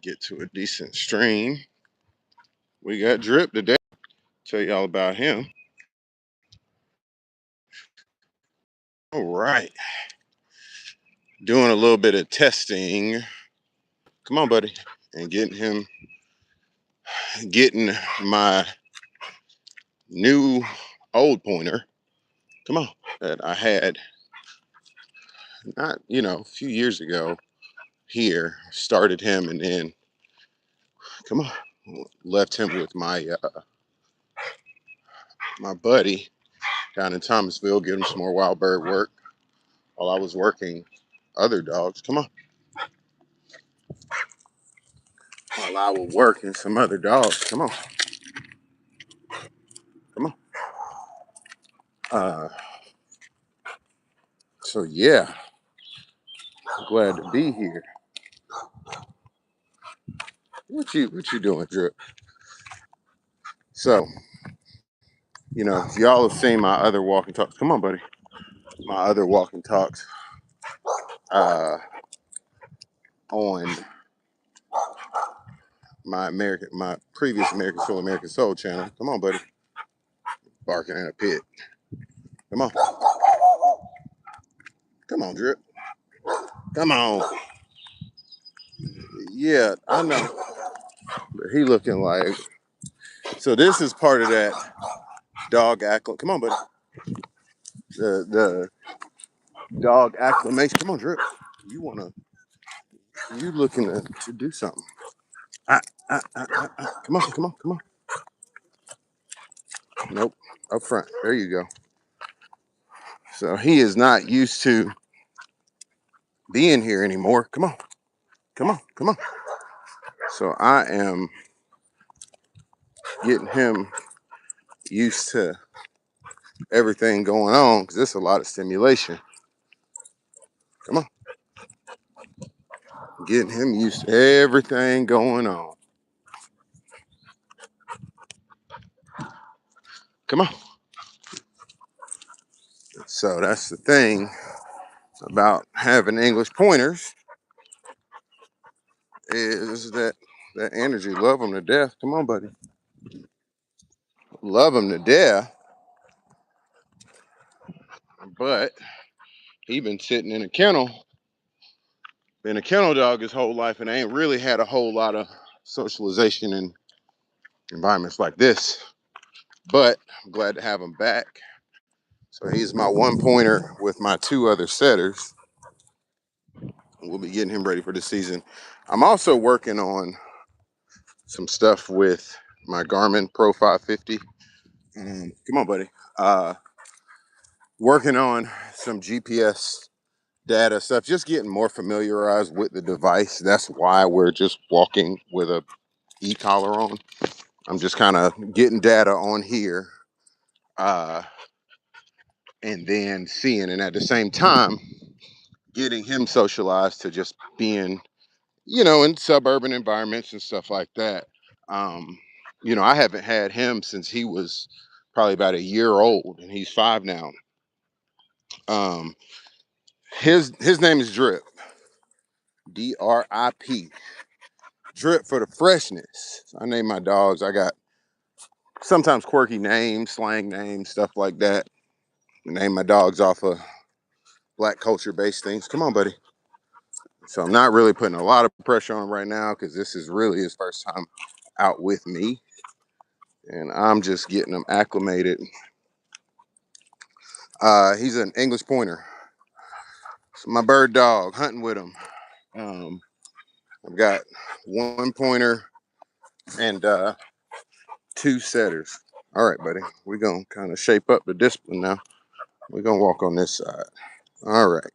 Get to a decent stream. We got Drip today. Tell y'all about him. All right. Doing a little bit of testing. Come on, buddy. And getting my new old pointer. Come on. That I had not, a few years ago here. Started him and then, come on, left him with my buddy down in Thomasville, get him some more wild bird work while I was working other dogs. Come on. While I was working some other dogs. Come on. Come on. So yeah, glad to be here. What you doing, Drip? So, if y'all have seen my other walking talks, come on, buddy. My other walking talks on my previous American Soul channel. Come on, buddy. Barking in a pit. Come on. Come on, Drip. Come on. Yeah, I know. But he looking like. So this is part of that dog acclimation. Come on, buddy. The dog acclimation. Come on, Drip. You looking to do something. Come on. Nope. Up front. There you go. So he is not used to being here anymore. Come on. So I am getting him used to everything going on because there's a lot of stimulation. Come on. Getting him used to everything going on. Come on. So that's the thing about having English pointers is that energy. Love them to death. Come on, buddy. Love them to death. But he been sitting in a kennel, been a kennel dog his whole life, and ain't really had a whole lot of socialization in environments like this. But I'm glad to have him back. So he's my one pointer with my two other setters. We'll be getting him ready for the season. I'm also working on some stuff with my Garmin Pro 550. Come on, buddy. Working on some GPS data stuff, just getting more familiarized with the device. That's why we're just walking with a e-collar on. I'm just kind of getting data on here and then seeing, and at the same time, getting him socialized to just being, in suburban environments and stuff like that. I haven't had him since he was probably about a year old, and he's 5 now. His name is Drip. DRIP. Drip for the freshness. I name my dogs. I got sometimes quirky names, slang names, stuff like that. I name my dogs off of Black culture based things. Come on, buddy. So I'm not really putting a lot of pressure on right now because this is really his first time out with me. And I'm just getting him acclimated. He's an English pointer. So my bird dog, hunting with him. I've got one pointer and 2 setters. All right, buddy. We're going to kind of shape up the discipline now. We're going to walk on this side. All right.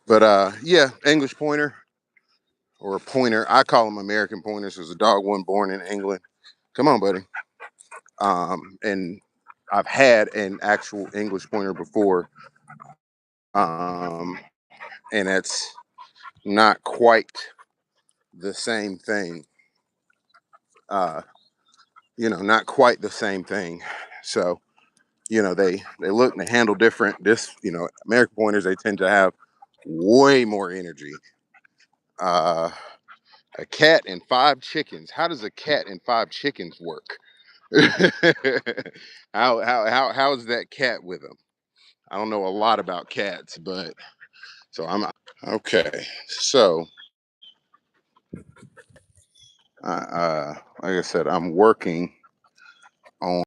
But yeah, English pointer or a pointer. I call them American pointers because the dog wasn't born in England. Come on, buddy. And I've had an actual English pointer before. And it's not quite the same thing. Not quite the same thing. So, they look and they handle different. This, American pointers, they tend to have way more energy. A cat and 5 chickens. How does a cat and 5 chickens work? How is that cat with them? I don't know a lot about cats, but so I'm okay. So like I said, I'm working on.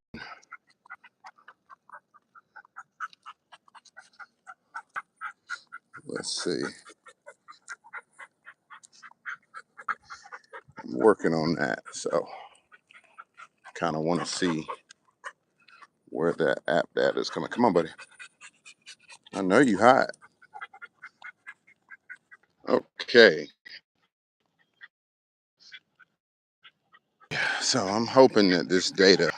Let's see. I'm working on that. So kind of want to see where that app data is coming. Come on, buddy. I know you hot. Okay. So I'm hoping that this data.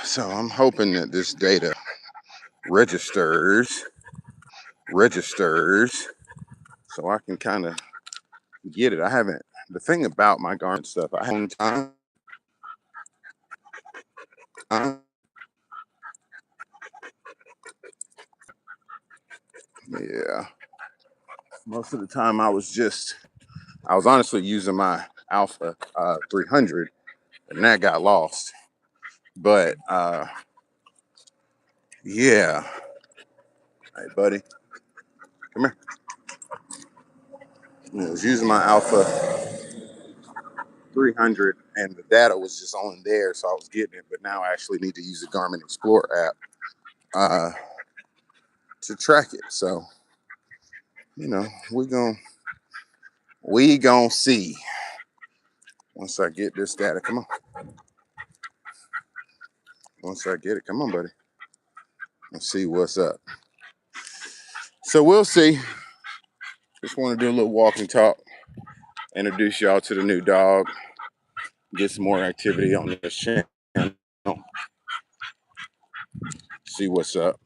So I'm hoping that this data registers, so I can kind of get it. I haven't. The thing about my Garmin stuff, I haven't time. Yeah. Most of the time, I was honestly using my Alpha 300, and that got lost. But yeah. Hey, buddy, come here. I was using my Alpha 300, and the data was just on there, so I was getting it. But now I actually need to use the Garmin Explorer app to track it. So we gonna see once I get this data. Come on. Once I get it, come on, buddy. Let's see what's up. So we'll see. Just want to do a little walk and talk. Introduce y'all to the new dog. Get some more activity on this channel. See what's up.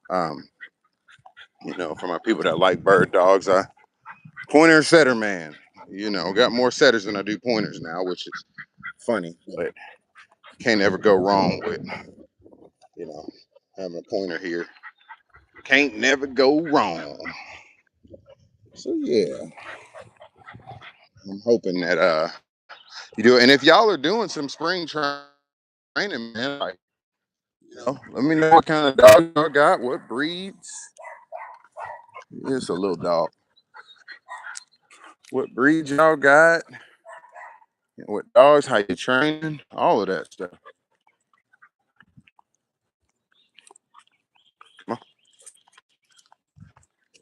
For my people that like bird dogs, I pointer and setter man. Got more setters than I do pointers now, which is funny, but can't ever go wrong with having a pointer here. Can't never go wrong. So yeah, I'm hoping that you do it. And if y'all are doing some spring training, man, like let me know what kind of dog y'all got, what breeds. It's a little dog. What breeds y'all got? What dogs? How you training? All of that stuff. Come on.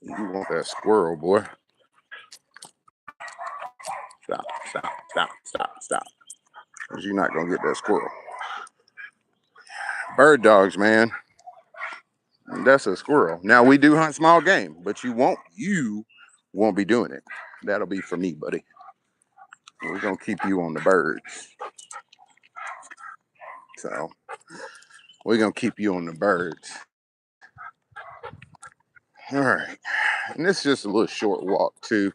You want that squirrel, boy? Stop. Cause you're not gonna get that squirrel. Bird dogs, man. That's a squirrel. Now we do hunt small game, but you won't be doing it. That'll be for me, buddy. We're gonna keep you on the birds. So we're gonna keep you on the birds. All right. And this is just a little short walk too.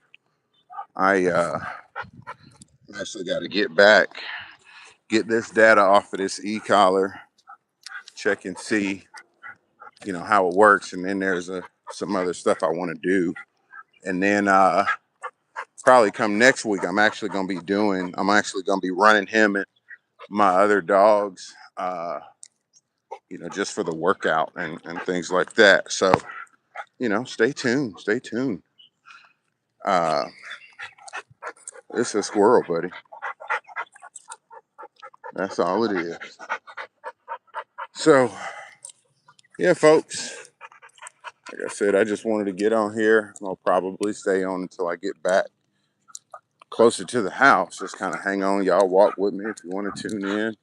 I actually got to get back, get this data off of this e-collar, check and see, how it works. And then there's some other stuff I want to do. And then probably come next week, I'm actually going to be running him and my other dogs, just for the workout and things like that. So, stay tuned. It's a squirrel, buddy. That's all it is. So, yeah, folks, like I said, I just wanted to get on here. I'll probably stay on until I get back closer to the house. Just kind of hang on. Y'all walk with me if you want to tune in.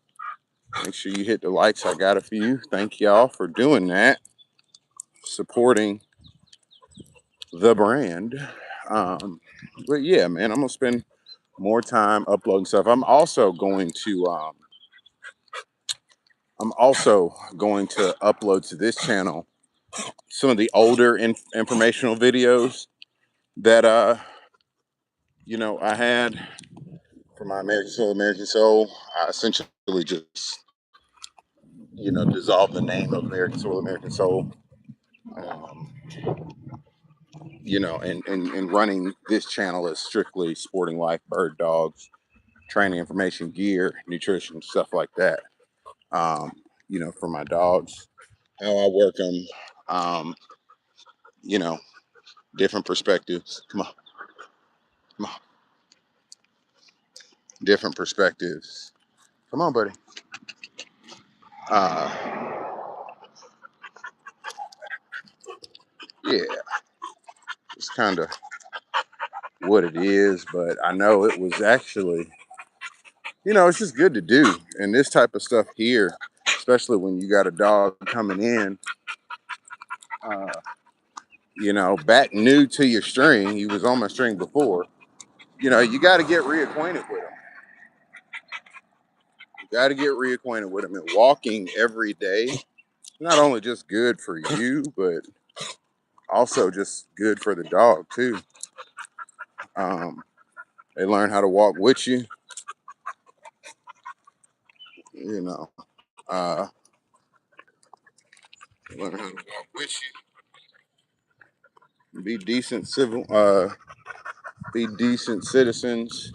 Make sure you hit the likes. I got a few. Thank y'all for doing that. Supporting the brand. But yeah, man, I'm going to spend more time uploading stuff. I'm also going to upload to this channel some of the older informational videos that I had for my American Soul. I essentially just dissolve the name of American Soul, um, you know, and running this channel is strictly sporting life, bird dogs, training information, gear, nutrition, stuff like that. Um, you know, for my dogs, how I work them, you know, different perspectives. Come on, come on, different perspectives. Come on, buddy. Uh, yeah, it's kind of what it is, but I know it was actually, you know, it's just good to do. And this type of stuff here, especially when you got a dog coming in, uh, you know, back new to your string, he was on my string before, you know, you got to get reacquainted with him. You got to get reacquainted with him. And walking every day, not only just good for you, but also just good for the dog too. Um, they learn how to walk with you, you know, uh, learn how to walk with you, be decent citizens,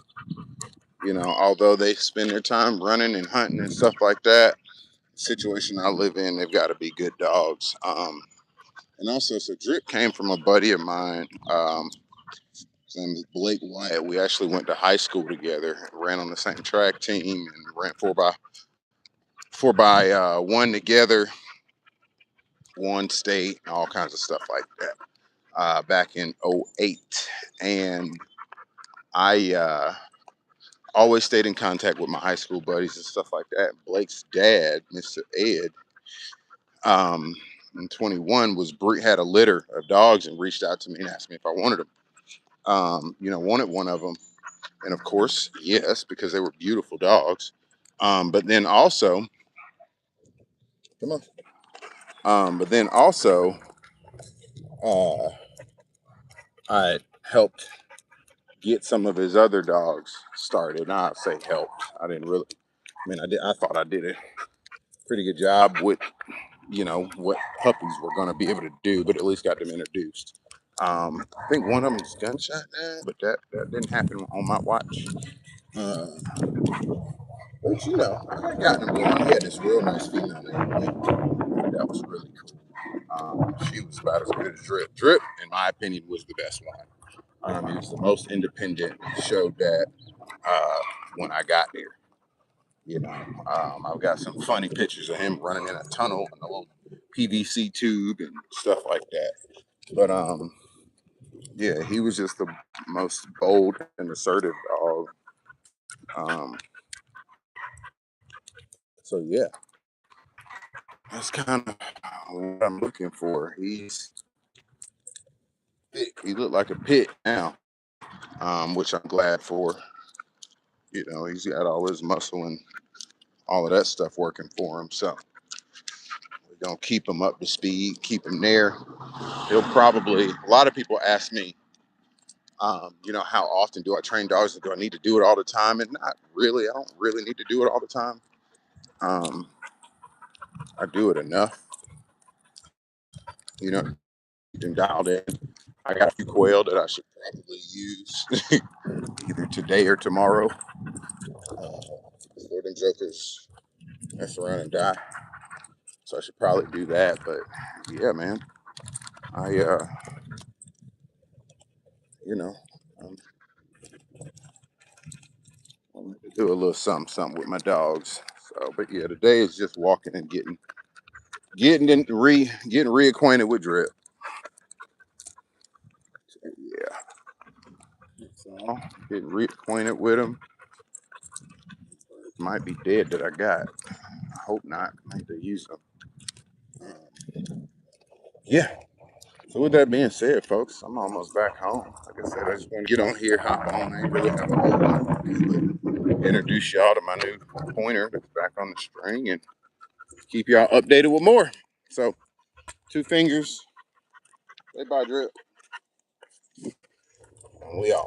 you know, although they spend their time running and hunting and stuff like that. The situation I live in, they've got to be good dogs. And also, so Drip came from a buddy of mine. His name is Blake Wyatt. We actually went to high school together, ran on the same track team, and ran four by one together, one state, all kinds of stuff like that. Back in '08, and I always stayed in contact with my high school buddies and stuff like that. Blake's dad, Mr. Ed, um, in 21 had a litter of dogs and reached out to me and asked me if I wanted them. You know, wanted one of them, and of course, yes, because they were beautiful dogs. But then also, come on. But then also, uh, I helped get some of his other dogs started. I'll say helped. I didn't really. I mean, I did. I thought I did a pretty good job with, you know, what puppies were going to be able to do, but at least got them introduced. I think one of them is gunshot now, but that didn't happen on my watch. Uh, but you know, I got them going. He had this real nice female named Whit. That was really cool. She was about as good as Drip. Drip, in my opinion, was the best one. He was the most independent. He showed that uh, when I got there. You know, I've got some funny pictures of him running in a tunnel in a little PVC tube and stuff like that. But yeah, he was just the most bold and assertive dog. Um, so yeah, that's kind of what I'm looking for. He's thick. He looked like a pit now, which I'm glad for. You know, he's got all his muscle and all of that stuff working for him. So we're gonna keep him up to speed, keep him there. He'll probably. A lot of people ask me, you know, how often do I train dogs? Do I need to do it all the time? And not really. I don't really need to do it all the time. Um, I do it enough, you know, and dialed in. I got a few quail that I should probably use either today or tomorrow. Before them jokers mess around and die. So I should probably do that. But yeah, man, I you know, um, I'm gonna do a little something with my dogs. So, but yeah, today is just walking and getting reacquainted with Drip. Yeah, so getting reacquainted with him. Might be dead that I got. I hope not. I need to use them. Yeah. So with that being said, folks, I'm almost back home. Like I said, I just want to get on here, hop on. I ain't really have a whole lot to do, but introduce y'all to my new pointer that's back on the string and keep y'all updated with more. So, two fingers. Say bye, Drip. And we off.